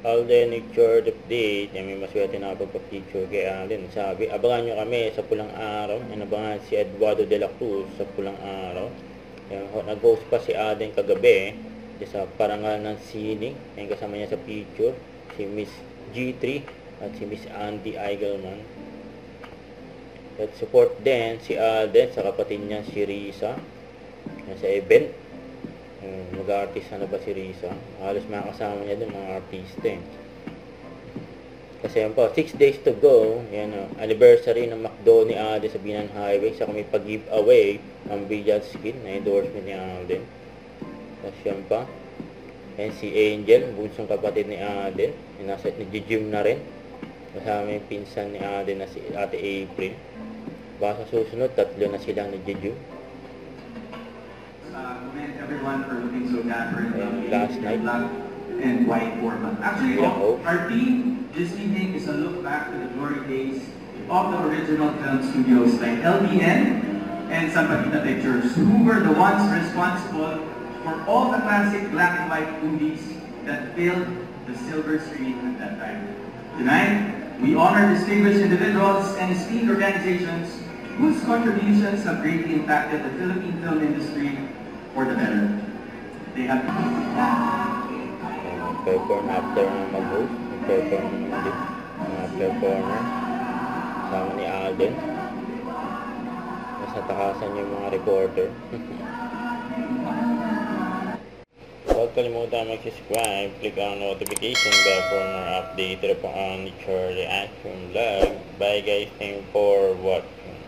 Alden Nature Update. Yan, may maswerte na pagpa-feature kay Alden. Sabi, abangan nyo kami sa Pulang Araw. Yan, abangan si Eduardo de la Cruz sa Pulang Araw. Yan, nag-host pa si Alden kagabi sa parangal ng sining. Yan, kasama niya sa picture si Miss G3 at si Miss Andy Eigelman. At support din si Alden sa kapatid niya si Risa yan, sa event. Mag-artist na ba si Risa? Halos mga kasama niya dun, mga artista eh. Kasi yan po, 6 days to go. Yan, anniversary ng McDo ni Alden sa Binan Highway. Saka may pag-giveaway ang Village Skin na endorsement ni Alden. Tapos yan pa. Yan si Angel, bunsong kapatid ni Alden. Yung nasa nag-gym na rin. Kasama yung pinsan ni Alden na si Ate April. Baka sa susunod, 3 na silang nag-gym. Commend everyone for looking so dapper in last night black and white format. Actually, our theme this evening is a look back to the glory days of the original film studios like LBN and Sampaguita Pictures, who were the ones responsible for all the classic black and white movies that filled the silver screen at that time. Tonight, we honor distinguished individuals and esteemed organizations whose contributions have greatly impacted the Philippine film industry for the better. They have perform after mag-host. Perform ulit. Mga performer. Kasama ni Alden. Mas natakasan yung mga reporter. Huwag kalimutan mag-subscribe. Click on notification bell for more update po ang Nature Reaction Vlog. Bye guys. Thank you for watching.